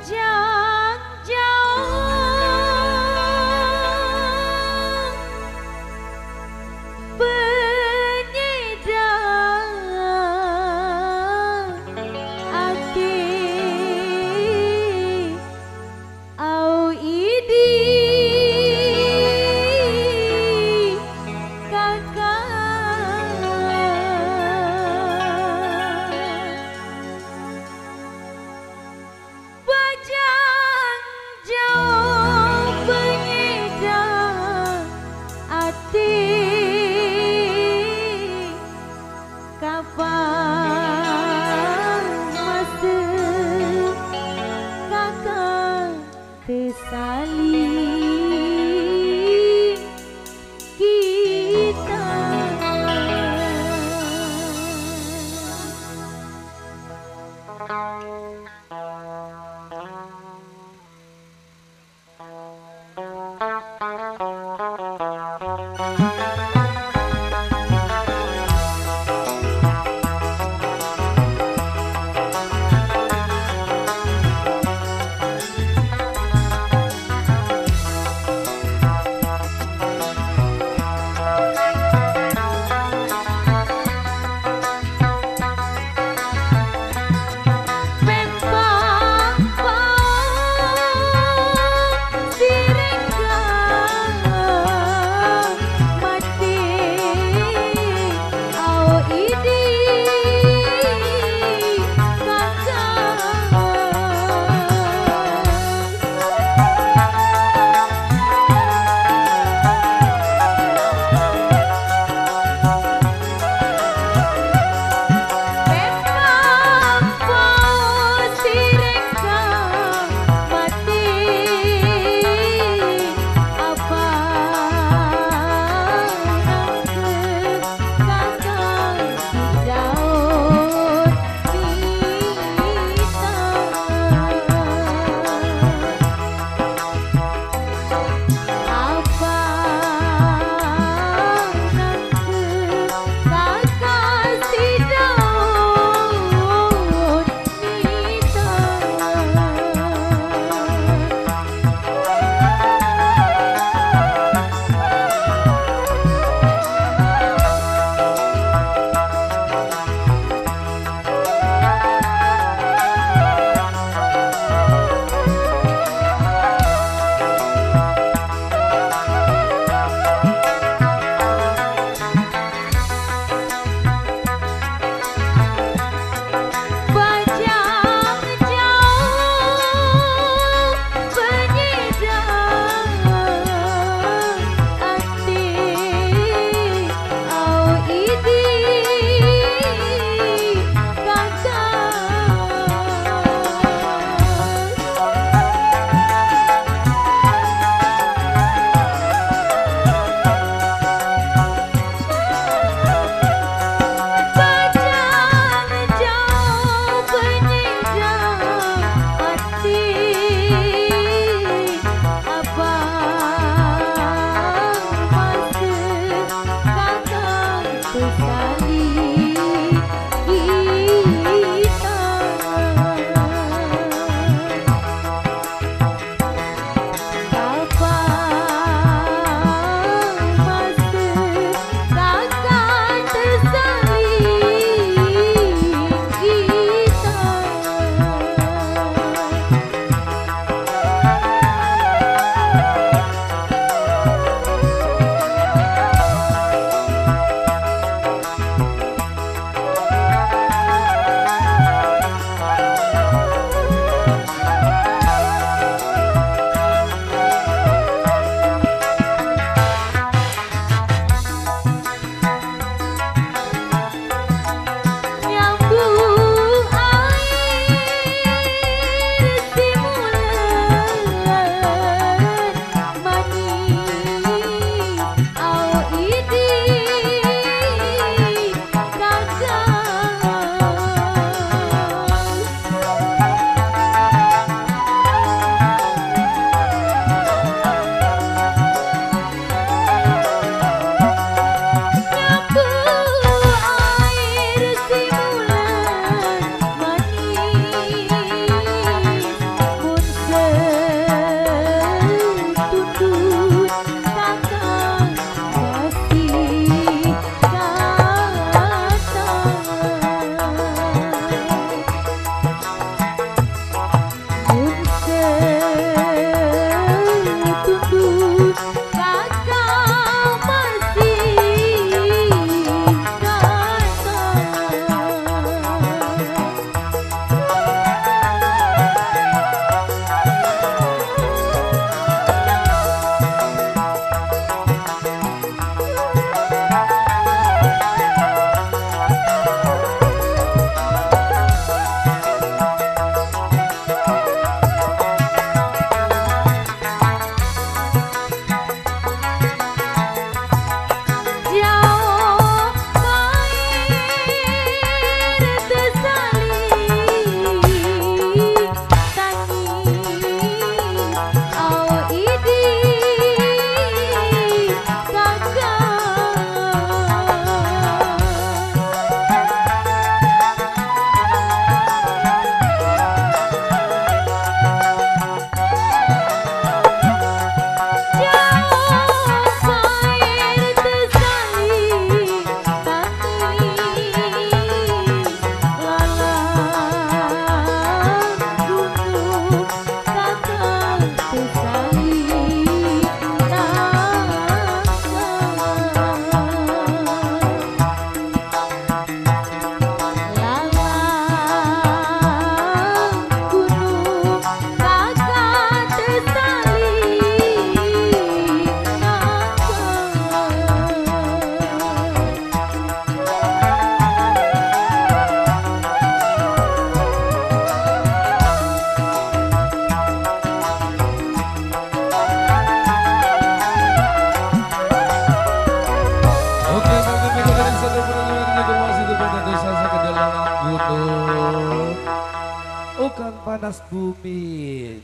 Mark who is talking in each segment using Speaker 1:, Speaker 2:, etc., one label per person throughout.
Speaker 1: panjang jauh penyedang ati au idi kakak wajah
Speaker 2: pasukan panas bumi.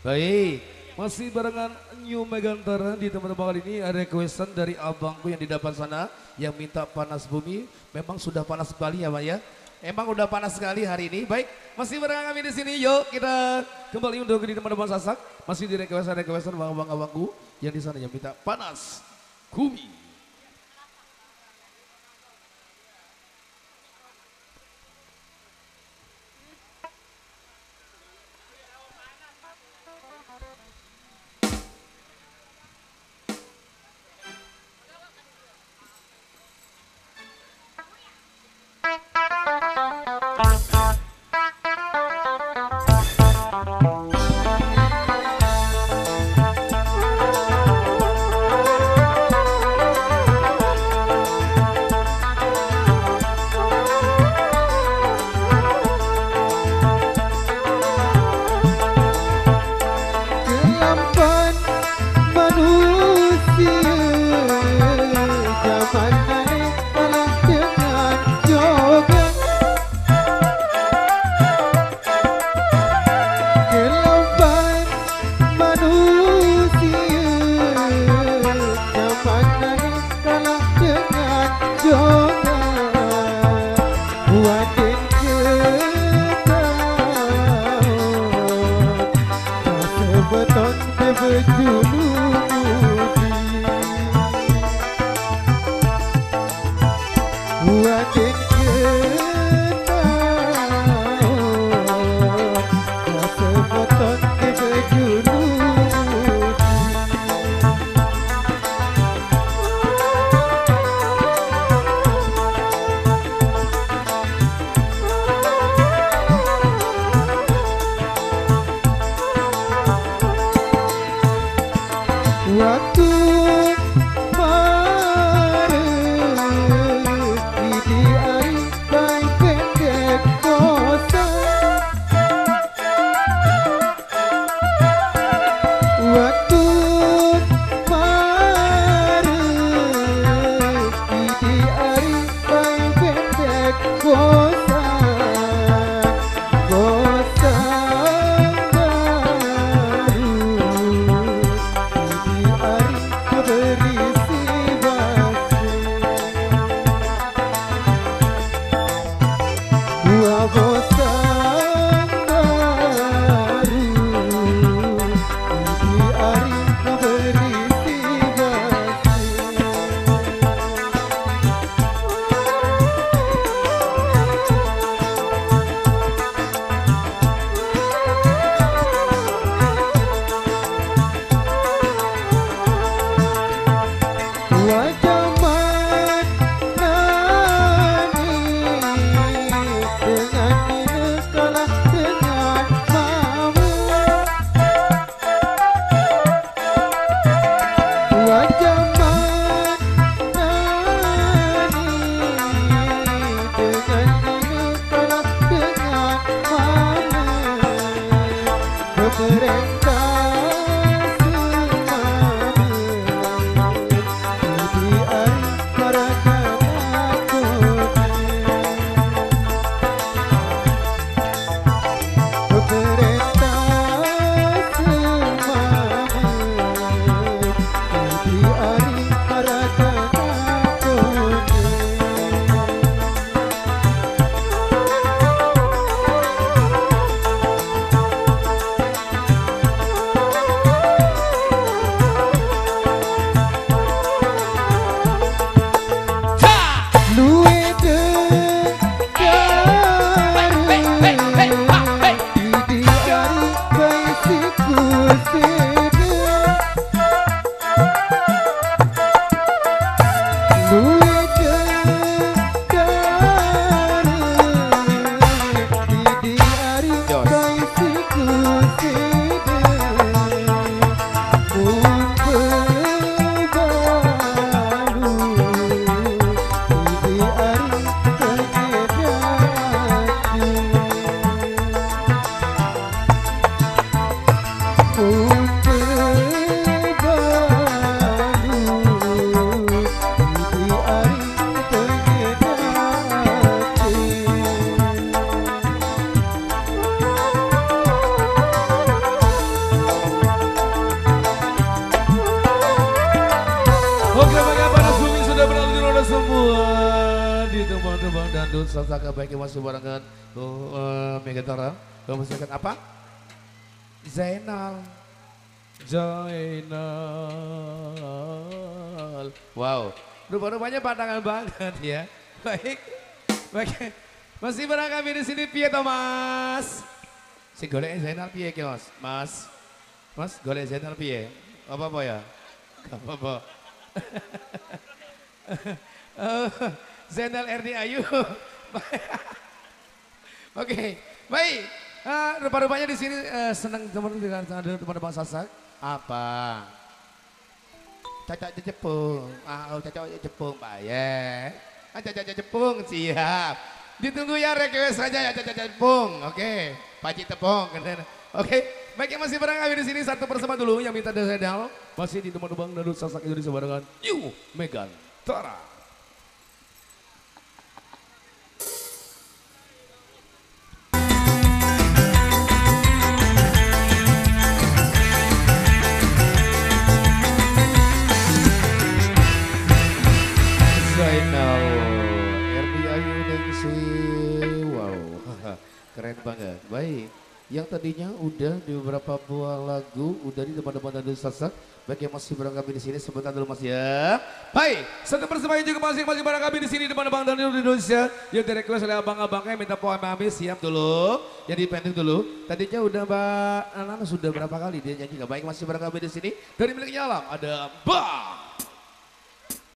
Speaker 2: Baik, masih barengan New Megantara di teman-teman kali ini ada requestan dari abangku yang di depan sana yang minta panas bumi. Memang sudah panas sekali ya Pak ya. Emang udah panas sekali hari ini. Baik, masih barengan kami di sini. Yuk kita kembali untuk di teman-teman Sasak. Masih di requestan abang-abangku yang di sana yang minta panas bumi. Oke, bagaimana panas bumi sudah berlalu di roda semua di tembang-tembang dangdut Sasaka baik yang masih barengan Megantara. Kamu masih apa? Zainal. Wow, rupa-rupanya pandangan banget ya. Baik, baik. Masih bareng kami di sini piye Thomas? Si golek Zainal piye ki Mas? Mas golek Zainal piye? Apa ya? Gak apa-apa. Zainal RD Ayu. Oke, baik. Rupa-rupanya di sini senang teman dengan teman-teman Sasak. Apa? Cacak cepung. Cacak cepung, Pak ya. Cacak cepung, siap. Ditunggu ya request saja ya cacak cepung. Oke, Paci tepung. Oke, baik yang masih bareng kami di sini satu persama dulu yang minta Zainal masih di teman-teman Dangdut Sasak Indonesia barengan Megantara. Zainal RDIU Nengsi, wow, keren banget. Baik, yang tadinya udah di beberapa buah lagu udah di teman-teman Dangdut Sasak, baik yang masih bareng kami di sini sebentar dulu Mas ya. Baik, satu persembahan juga masih bareng kami di sini teman-teman Dangdut Indonesia yang di-request oleh abang-abangnya minta poem Mami siap dulu, jadi pending dulu. Tadinya udah Mbak Nana sudah berapa kali dia nyanyi? Baik masih bareng kami di sini dari miliknya Alam ada Mbak